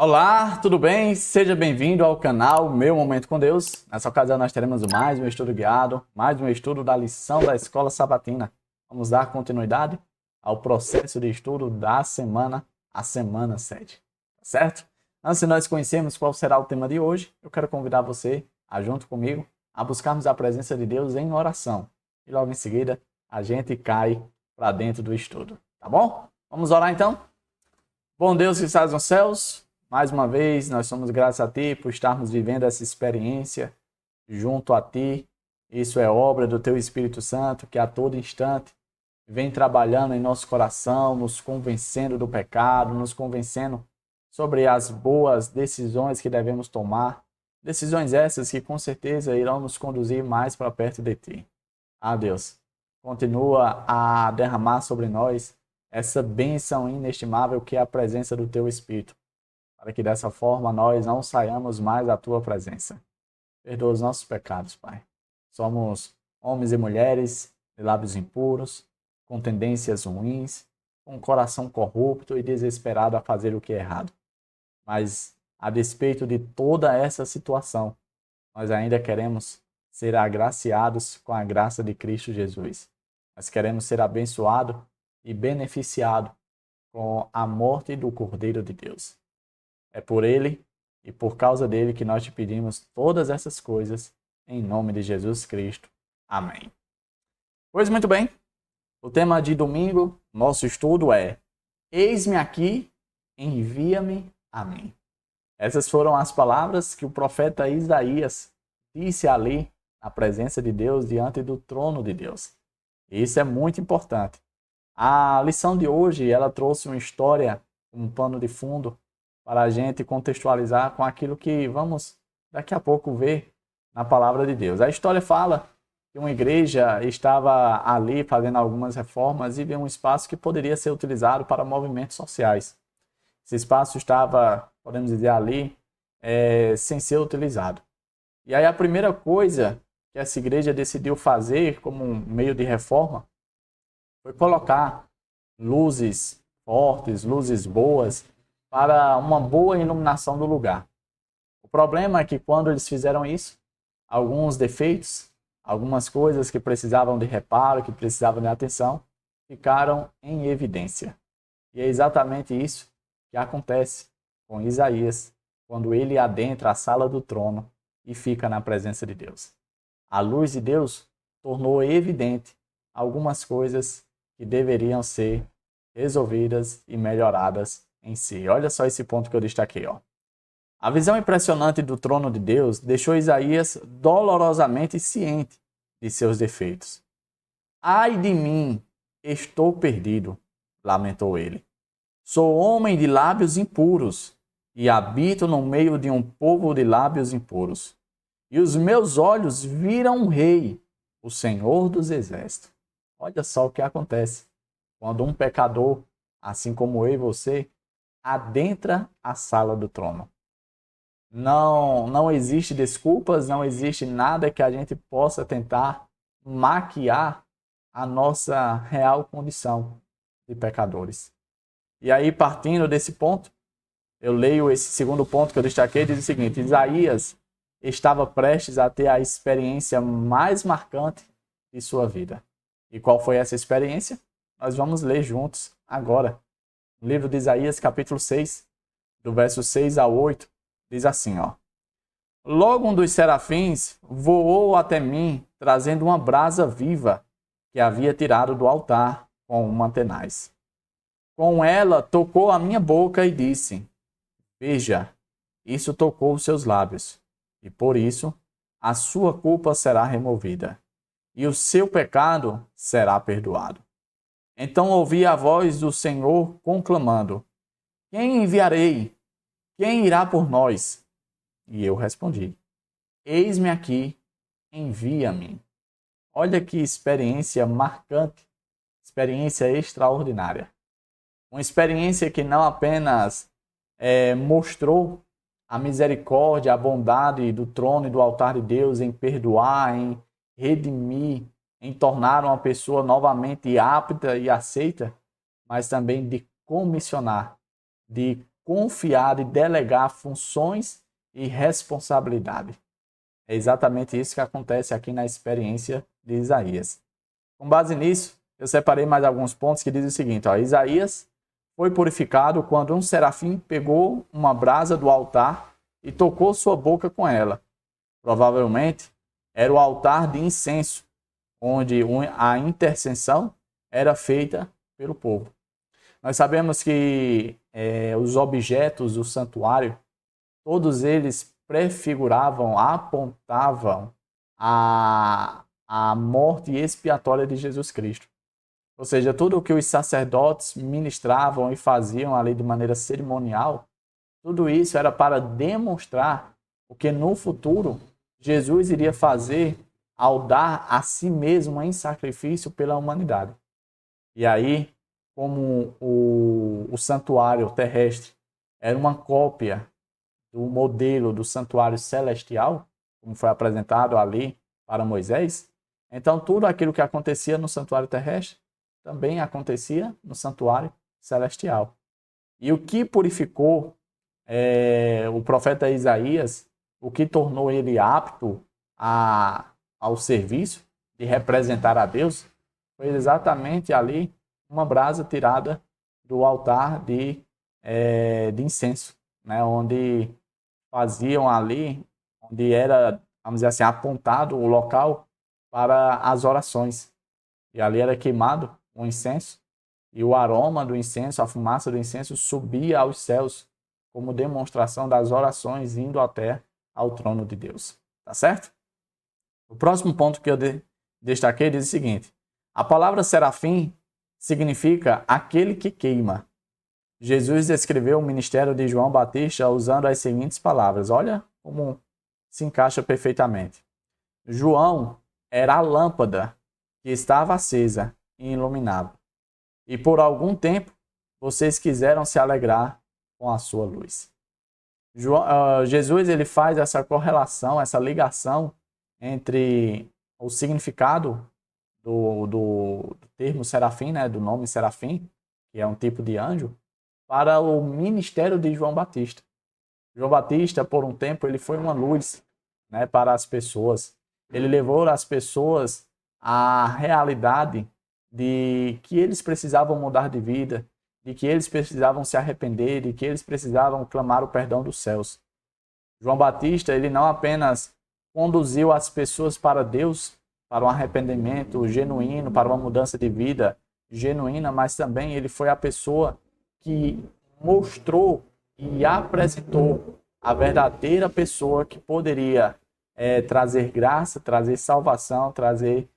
Olá, tudo bem? Seja bem-vindo ao canal Meu Momento com Deus. Nessa ocasião nós teremos mais um estudo guiado, mais um estudo da lição da Escola Sabatina. Vamos dar continuidade ao processo de estudo da semana, a semana 7, certo? Antes de nós conhecermos qual será o tema de hoje, eu quero convidar você a, junto comigo, a buscarmos a presença de Deus em oração. E logo em seguida, a gente cai para dentro do estudo, tá bom? Vamos orar então? Bom Deus que estás nos céus, mais uma vez, nós somos gratos a Ti por estarmos vivendo essa experiência junto a Ti. Isso é obra do Teu Espírito Santo, que a todo instante vem trabalhando em nosso coração, nos convencendo do pecado, nos convencendo sobre as boas decisões que devemos tomar. Decisões essas que com certeza irão nos conduzir mais para perto de Ti. Ah, Deus, continua a derramar sobre nós essa bênção inestimável que é a presença do Teu Espírito, para que dessa forma nós não saiamos mais da Tua presença. Perdoa os nossos pecados, Pai. Somos homens e mulheres de lábios impuros, com tendências ruins, com um coração corrupto e desesperado a fazer o que é errado. Mas, a despeito de toda essa situação, nós ainda queremos ser agraciados com a graça de Cristo Jesus. Nós queremos ser abençoados e beneficiados com a morte do Cordeiro de Deus. É por Ele e por causa dele que nós te pedimos todas essas coisas, em nome de Jesus Cristo. Amém. Pois muito bem, o tema de domingo, nosso estudo é Eis-me aqui, envia-me a mim. Essas foram as palavras que o profeta Isaías disse ali, na presença de Deus, diante do trono de Deus. E isso é muito importante. A lição de hoje, ela trouxe uma história, um pano de fundo, para a gente contextualizar com aquilo que vamos daqui a pouco ver na palavra de Deus. A história fala que uma igreja estava ali fazendo algumas reformas e viu um espaço que poderia ser utilizado para movimentos sociais. Esse espaço estava, podemos dizer, ali sem ser utilizado. E aí a primeira coisa que essa igreja decidiu fazer como um meio de reforma foi colocar luzes fortes, luzes boas, para uma boa iluminação do lugar. O problema é que quando eles fizeram isso, alguns defeitos, algumas coisas que precisavam de reparo, que precisavam de atenção, ficaram em evidência. E é exatamente isso que acontece com Isaías quando ele adentra a sala do trono e fica na presença de Deus. A luz de Deus tornou evidente algumas coisas que deveriam ser resolvidas e melhoradas em si. Olha só esse ponto que eu destaquei. A visão impressionante do trono de Deus deixou Isaías dolorosamente ciente de seus defeitos. Ai de mim, estou perdido, lamentou ele. Sou homem de lábios impuros e habito no meio de um povo de lábios impuros. E os meus olhos viram um rei, o Senhor dos Exércitos. Olha só o que acontece quando um pecador, assim como eu e você, adentra a sala do trono. Não existe desculpas, não existe nada que a gente possa tentar maquiar a nossa real condição de pecadores. E aí, partindo desse ponto, eu leio esse segundo ponto que eu destaquei, diz o seguinte: Isaías estava prestes a ter a experiência mais marcante de sua vida. E qual foi essa experiência? Nós vamos ler juntos agora. No livro de Isaías, capítulo 6, do verso 6 a 8, diz assim, Logo um dos serafins voou até mim, trazendo uma brasa viva que havia tirado do altar com uma tenaz. Com ela tocou a minha boca e disse, veja, isso tocou os seus lábios, e por isso a sua culpa será removida, e o seu pecado será perdoado. Então ouvi a voz do Senhor conclamando, quem enviarei? Quem irá por nós? E eu respondi, eis-me aqui, envia-me. Olha que experiência marcante, experiência extraordinária. Uma experiência que não apenas mostrou a misericórdia, a bondade do trono e do altar de Deus em perdoar, em redimir, em tornar uma pessoa novamente apta e aceita, mas também de comissionar, de confiar e delegar funções e responsabilidade. É exatamente isso que acontece aqui na experiência de Isaías. Com base nisso, eu separei mais alguns pontos que dizem o seguinte: Isaías foi purificado quando um serafim pegou uma brasa do altar e tocou sua boca com ela. Provavelmente era o altar de incenso, onde a intercessão era feita pelo povo. Nós sabemos que os objetos do santuário, todos eles prefiguravam, apontavam a morte expiatória de Jesus Cristo. Ou seja, tudo o que os sacerdotes ministravam e faziam ali de maneira cerimonial, tudo isso era para demonstrar o que no futuro Jesus iria fazer ao dar a si mesmo em sacrifício pela humanidade. E aí, como o santuário terrestre era uma cópia do modelo do santuário celestial, como foi apresentado ali para Moisés, então tudo aquilo que acontecia no santuário terrestre também acontecia no santuário celestial. E o que purificou o profeta Isaías, o que tornou ele apto ao serviço de representar a Deus, foi exatamente ali uma brasa tirada do altar de incenso, né, onde faziam ali, onde era, vamos dizer assim, apontado o local para as orações. E ali era queimado o incenso, e o aroma do incenso, a fumaça do incenso subia aos céus, como demonstração das orações indo até ao trono de Deus. Tá certo? O próximo ponto que eu destaquei diz o seguinte: a palavra serafim significa aquele que queima. Jesus descreveu o ministério de João Batista usando as seguintes palavras. Olha como se encaixa perfeitamente. João era a lâmpada que estava acesa e iluminava. E por algum tempo vocês quiseram se alegrar com a sua luz. Jesus ele faz essa correlação, essa ligação entre o significado do termo serafim, né, do nome serafim, que é um tipo de anjo, para o ministério de João Batista. João Batista, por um tempo, ele foi uma luz, né, para as pessoas. Ele levou as pessoas à realidade de que eles precisavam mudar de vida, de que eles precisavam se arrepender, de que eles precisavam clamar o perdão dos céus. João Batista, ele não apenas conduziu as pessoas para Deus, para um arrependimento genuíno, para uma mudança de vida genuína, mas também ele foi a pessoa que mostrou e apresentou a verdadeira pessoa que poderia trazer graça, trazer salvação, trazer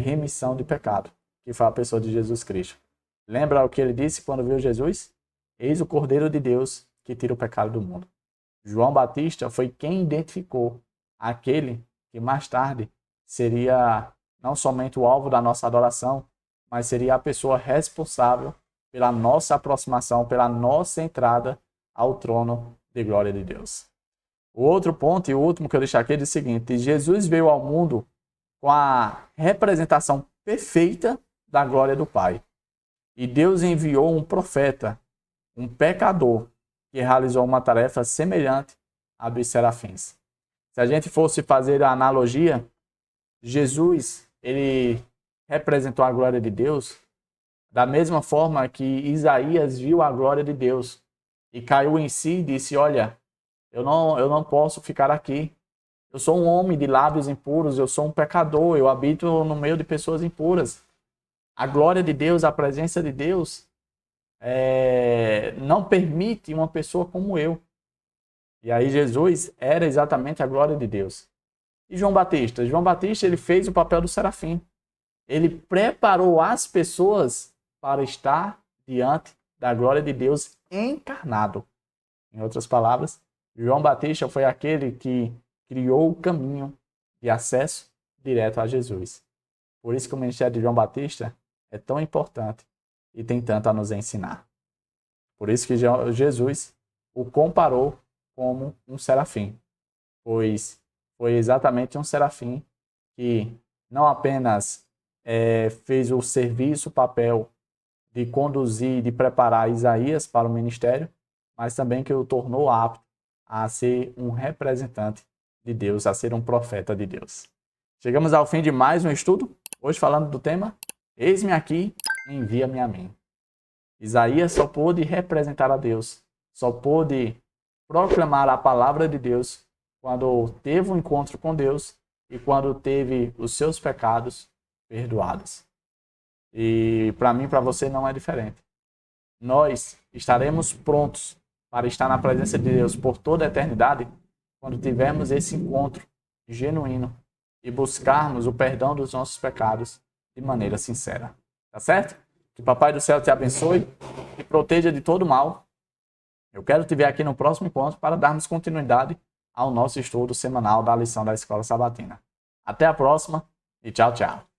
remissão de pecado, que foi a pessoa de Jesus Cristo. Lembra o que ele disse quando viu Jesus? Eis o Cordeiro de Deus que tira o pecado do mundo. João Batista foi quem identificou aquele que mais tarde seria não somente o alvo da nossa adoração, mas seria a pessoa responsável pela nossa aproximação, pela nossa entrada ao trono de glória de Deus. O outro ponto e o último que eu deixei aqui é o seguinte: Jesus veio ao mundo com a representação perfeita da glória do Pai. E Deus enviou um profeta, um pecador, que realizou uma tarefa semelhante à dos serafins. Se a gente fosse fazer a analogia, Jesus, ele representou a glória de Deus da mesma forma que Isaías viu a glória de Deus e caiu em si e disse: olha, eu não posso ficar aqui. Eu sou um homem de lábios impuros, eu sou um pecador, eu habito no meio de pessoas impuras. A glória de Deus, a presença de Deus não permite uma pessoa como eu. E aí Jesus era exatamente a glória de Deus. E João Batista? João Batista, ele fez o papel do serafim. Ele preparou as pessoas para estar diante da glória de Deus encarnado. Em outras palavras, João Batista foi aquele que criou o caminho de acesso direto a Jesus. Por isso que o ministério de João Batista é tão importante e tem tanto a nos ensinar. Por isso que Jesus o comparou como um serafim, pois foi exatamente um serafim que não apenas fez o serviço, o papel de conduzir, de preparar Isaías para o ministério, mas também que o tornou apto a ser um representante de Deus, a ser um profeta de Deus. Chegamos ao fim de mais um estudo, hoje falando do tema Eis-me aqui, envia-me a mim. Isaías só pôde representar a Deus, só pôde proclamar a palavra de Deus quando teve um encontro com Deus e quando teve os seus pecados perdoados. E para mim, para você, não é diferente. Nós estaremos prontos para estar na presença de Deus por toda a eternidade quando tivermos esse encontro genuíno e buscarmos o perdão dos nossos pecados de maneira sincera. Tá certo? Que o Papai do Céu te abençoe e proteja de todo mal. Eu quero te ver aqui no próximo encontro para darmos continuidade ao nosso estudo semanal da lição da Escola Sabatina. Até a próxima e tchau, tchau.